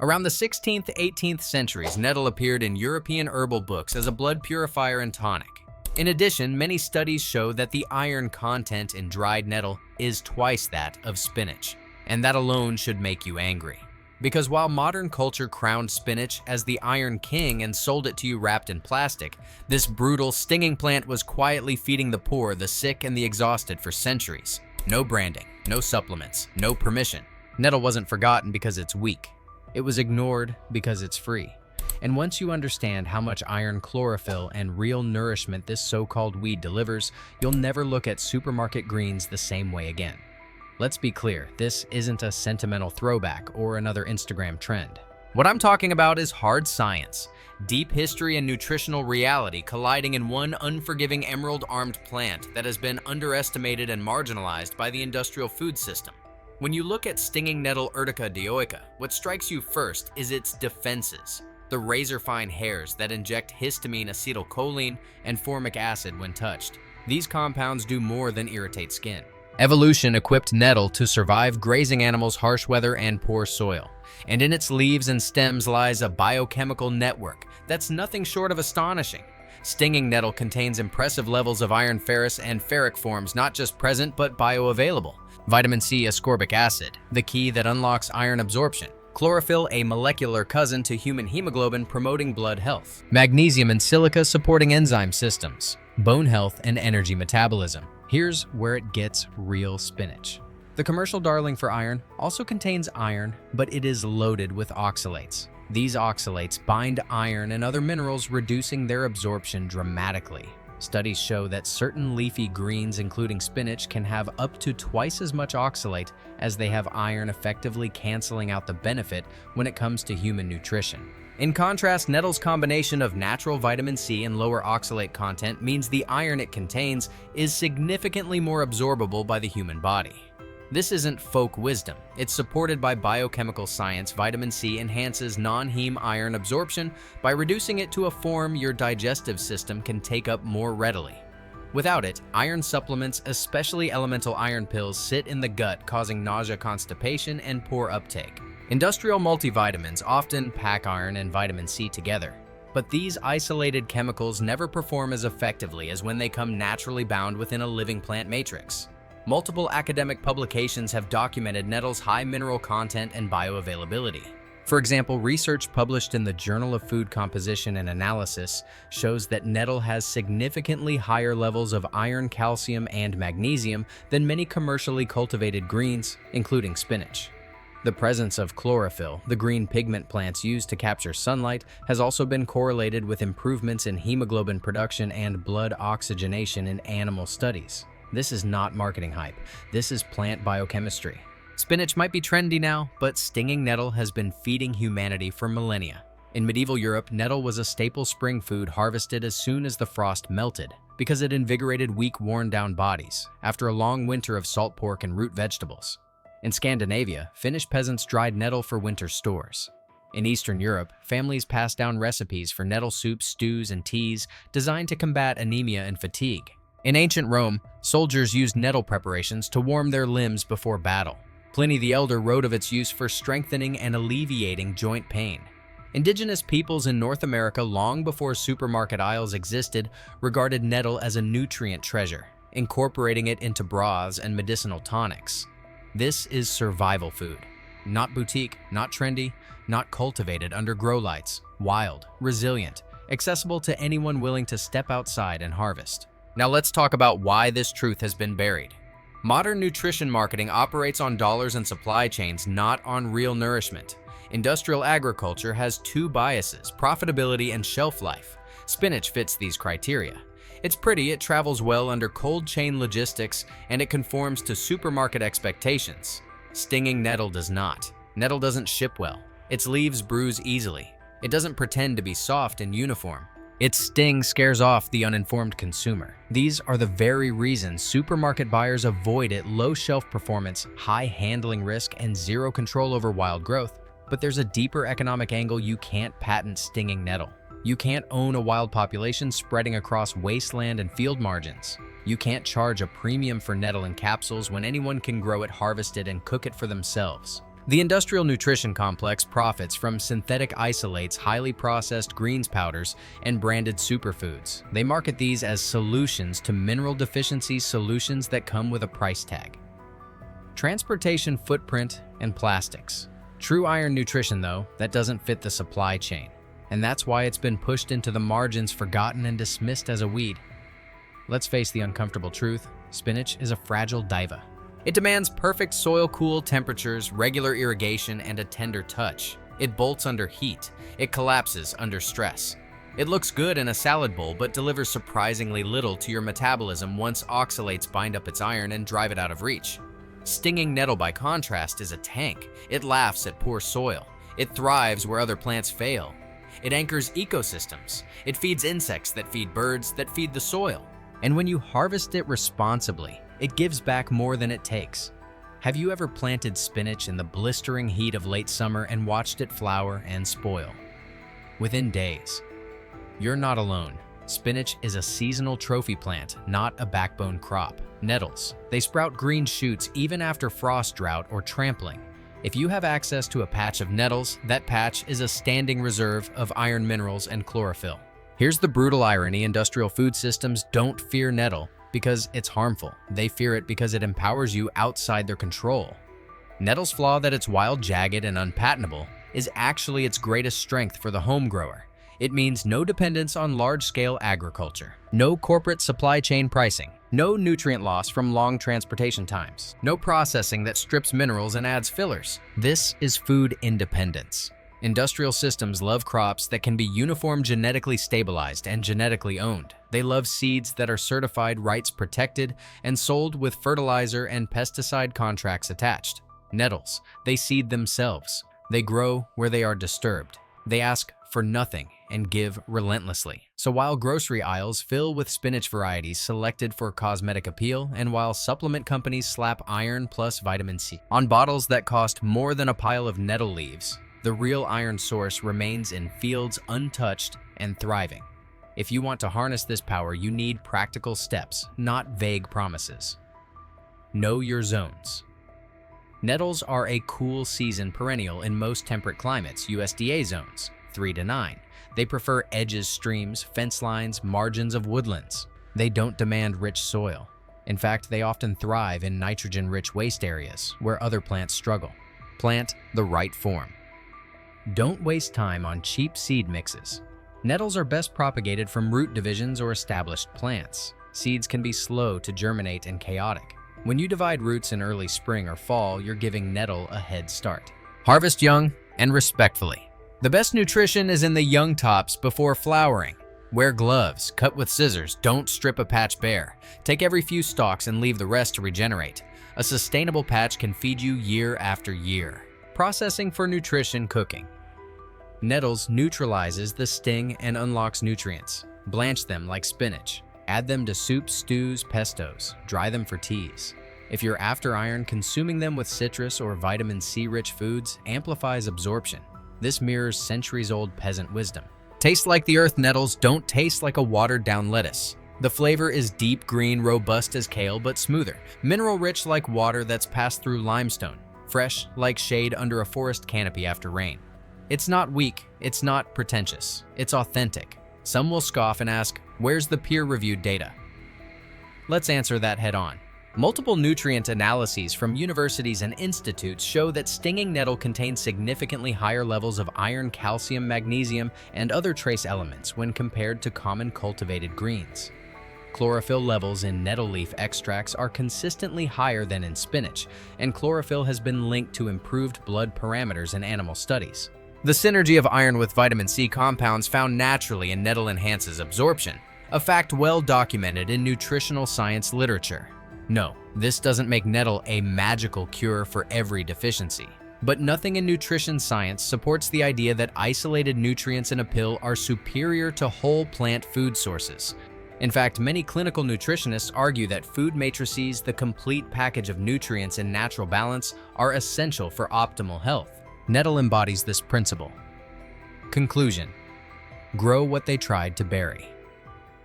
Around the 16th–18th centuries, nettle appeared in European herbal books as a blood purifier and tonic. In addition, many studies show that the iron content in dried nettle is twice that of spinach, and that alone should make you angry. Because while modern culture crowned spinach as the iron king and sold it to you wrapped in plastic, this brutal, stinging plant was quietly feeding the poor, the sick, and the exhausted for centuries. No branding, no supplements, no permission. Nettle wasn't forgotten because it's weak. It was ignored because it's free. And once you understand how much iron, chlorophyll, and real nourishment this so-called weed delivers, you'll never look at supermarket greens the same way again. Let's be clear, this isn't a sentimental throwback or another Instagram trend. What I'm talking about is hard science, deep history and nutritional reality colliding in one unforgiving emerald-armed plant that has been underestimated and marginalized by the industrial food system. When you look at stinging nettle Urtica dioica, what strikes you first is its defenses. The razor-fine hairs that inject histamine, acetylcholine, and formic acid when touched. These compounds do more than irritate skin. Evolution equipped nettle to survive grazing animals, harsh weather, and poor soil. And in its leaves and stems lies a biochemical network that's nothing short of astonishing. Stinging nettle contains impressive levels of iron, ferrous, and ferric forms not just present but bioavailable. Vitamin C, ascorbic acid, the key that unlocks iron absorption. Chlorophyll, a molecular cousin to human hemoglobin promoting blood health. Magnesium and silica supporting enzyme systems, bone health, and energy metabolism. Here's where it gets real spinach. The commercial darling for iron also contains iron, but it is loaded with oxalates. These oxalates bind iron and other minerals, reducing their absorption dramatically. Studies show that certain leafy greens, including spinach, can have up to twice as much oxalate as they have iron, effectively canceling out the benefit when it comes to human nutrition. In contrast, nettle's combination of natural vitamin C and lower oxalate content means the iron it contains is significantly more absorbable by the human body. This isn't folk wisdom. It's supported by biochemical science. Vitamin C enhances non-heme iron absorption by reducing it to a form your digestive system can take up more readily. Without it, iron supplements, especially elemental iron pills, sit in the gut, causing nausea, constipation, and poor uptake. Industrial multivitamins often pack iron and vitamin C together, but these isolated chemicals never perform as effectively as when they come naturally bound within a living plant matrix. Multiple academic publications have documented nettle's high mineral content and bioavailability. For example, research published in the Journal of Food Composition and Analysis shows that nettle has significantly higher levels of iron, calcium, and magnesium than many commercially cultivated greens, including spinach. The presence of chlorophyll, the green pigment plants use to capture sunlight, has also been correlated with improvements in hemoglobin production and blood oxygenation in animal studies. This is not marketing hype. This is plant biochemistry. Spinach might be trendy now, but stinging nettle has been feeding humanity for millennia. In medieval Europe, nettle was a staple spring food harvested as soon as the frost melted because it invigorated weak, worn-down bodies after a long winter of salt pork and root vegetables. In Scandinavia, Finnish peasants dried nettle for winter stores. In Eastern Europe, families passed down recipes for nettle soups, stews, and teas designed to combat anemia and fatigue. In ancient Rome, soldiers used nettle preparations to warm their limbs before battle. Pliny the Elder wrote of its use for strengthening and alleviating joint pain. Indigenous peoples in North America, long before supermarket aisles existed, regarded nettle as a nutrient treasure, incorporating it into broths and medicinal tonics. This is survival food. Not boutique, not trendy, not cultivated under grow lights. Wild, resilient, accessible to anyone willing to step outside and harvest. Now let's talk about why this truth has been buried. Modern nutrition marketing operates on dollars and supply chains, not on real nourishment. Industrial agriculture has two biases: profitability and shelf life. Spinach fits these criteria. It's pretty, it travels well under cold chain logistics, and it conforms to supermarket expectations. Stinging nettle does not. Nettle doesn't ship well. Its leaves bruise easily. It doesn't pretend to be soft and uniform. Its sting scares off the uninformed consumer. These are the very reasons supermarket buyers avoid it: low shelf performance, high handling risk, and zero control over wild growth. But there's a deeper economic angle. You can't patent stinging nettle. You can't own a wild population spreading across wasteland and field margins. You can't charge a premium for nettle in capsules when anyone can grow it, harvest it, and cook it for themselves. The industrial nutrition complex profits from synthetic isolates, highly processed greens powders, and branded superfoods. They market these as solutions to mineral deficiency solutions that come with a price tag. Transportation footprint and plastics. True iron nutrition, though, that doesn't fit the supply chain. And that's why it's been pushed into the margins, forgotten and dismissed as a weed. Let's face the uncomfortable truth, spinach is a fragile diva. It demands perfect soil-cool temperatures, regular irrigation, and a tender touch. It bolts under heat. It collapses under stress. It looks good in a salad bowl, but delivers surprisingly little to your metabolism once oxalates bind up its iron and drive it out of reach. Stinging nettle, by contrast, is a tank. It laughs at poor soil. It thrives where other plants fail. It anchors ecosystems. It feeds insects that feed birds that feed the soil. And when you harvest it responsibly, it gives back more than it takes. Have you ever planted spinach in the blistering heat of late summer and watched it flower and spoil? Within days. You're not alone. Spinach is a seasonal trophy plant, not a backbone crop. Nettles. They sprout green shoots even after frost, drought, or trampling. If you have access to a patch of nettles, that patch is a standing reserve of iron minerals and chlorophyll. Here's the brutal irony: industrial food systems don't fear nettle because it's harmful. They fear it because it empowers you outside their control. Nettle's flaw, that it's wild, jagged, and unpatentable, is actually its greatest strength for the home grower. It means no dependence on large-scale agriculture, no corporate supply chain pricing, no nutrient loss from long transportation times, no processing that strips minerals and adds fillers. This is food independence. Industrial systems love crops that can be uniform, genetically stabilized, and genetically owned. They love seeds that are certified, rights protected, and sold with fertilizer and pesticide contracts attached. Nettles, they seed themselves. They grow where they are disturbed. They ask for nothing and give relentlessly. So while grocery aisles fill with spinach varieties selected for cosmetic appeal, and while supplement companies slap iron plus vitamin C on bottles that cost more than a pile of nettle leaves, the real iron source remains in fields untouched and thriving. If you want to harness this power, you need practical steps, not vague promises. Know your zones. Nettles are a cool season perennial in most temperate climates, USDA zones, 3 to 9. They prefer edges, streams, fence lines, margins of woodlands. They don't demand rich soil. In fact, they often thrive in nitrogen-rich waste areas where other plants struggle. Plant the right form. Don't waste time on cheap seed mixes. Nettles are best propagated from root divisions or established plants. Seeds can be slow to germinate and chaotic. When you divide roots in early spring or fall, you're giving nettle a head start. Harvest young and respectfully. The best nutrition is in the young tops before flowering. Wear gloves, cut with scissors, don't strip a patch bare. Take every few stalks and leave the rest to regenerate. A sustainable patch can feed you year after year. Processing for nutrition cooking. Nettles neutralizes the sting and unlocks nutrients. Blanch them like spinach. Add them to soups, stews, pestos. Dry them for teas. If you're after iron, consuming them with citrus or vitamin C-rich foods amplifies absorption. This mirrors centuries-old peasant wisdom. Taste like the earth. Nettles don't taste like a watered-down lettuce. The flavor is deep green, robust as kale, but smoother. Mineral-rich like water that's passed through limestone. Fresh like shade under a forest canopy after rain. It's not weak, it's not pretentious, it's authentic. Some will scoff and ask, where's the peer-reviewed data? Let's answer that head-on. Multiple nutrient analyses from universities and institutes show that stinging nettle contains significantly higher levels of iron, calcium, magnesium, and other trace elements when compared to common cultivated greens. Chlorophyll levels in nettle leaf extracts are consistently higher than in spinach, and chlorophyll has been linked to improved blood parameters in animal studies. The synergy of iron with vitamin C compounds found naturally in nettle enhances absorption, a fact well documented in nutritional science literature. No, this doesn't make nettle a magical cure for every deficiency. But nothing in nutrition science supports the idea that isolated nutrients in a pill are superior to whole plant food sources. In fact, many clinical nutritionists argue that food matrices, the complete package of nutrients in natural balance, are essential for optimal health. Nettle embodies this principle. Conclusion: grow what they tried to bury.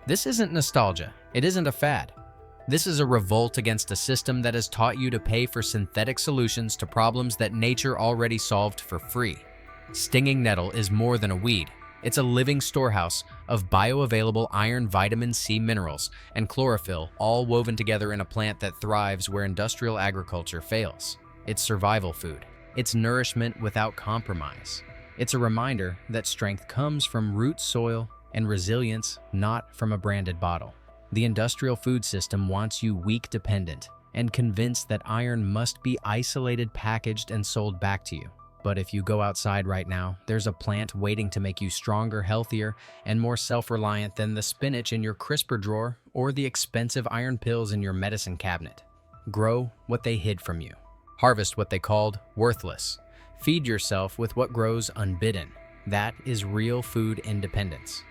This isn't nostalgia. It isn't a fad. This is a revolt against a system that has taught you to pay for synthetic solutions to problems that nature already solved for free. Stinging nettle is more than a weed. It's a living storehouse of bioavailable iron, vitamin C minerals, and chlorophyll, all woven together in a plant that thrives where industrial agriculture fails. It's survival food. It's nourishment without compromise. It's a reminder that strength comes from root soil and resilience, not from a branded bottle. The industrial food system wants you weak dependent and convinced that iron must be isolated, packaged, and sold back to you. But if you go outside right now, there's a plant waiting to make you stronger, healthier, and more self-reliant than the spinach in your crisper drawer or the expensive iron pills in your medicine cabinet. Grow what they hid from you. Harvest what they called worthless. Feed yourself with what grows unbidden. That is real food independence.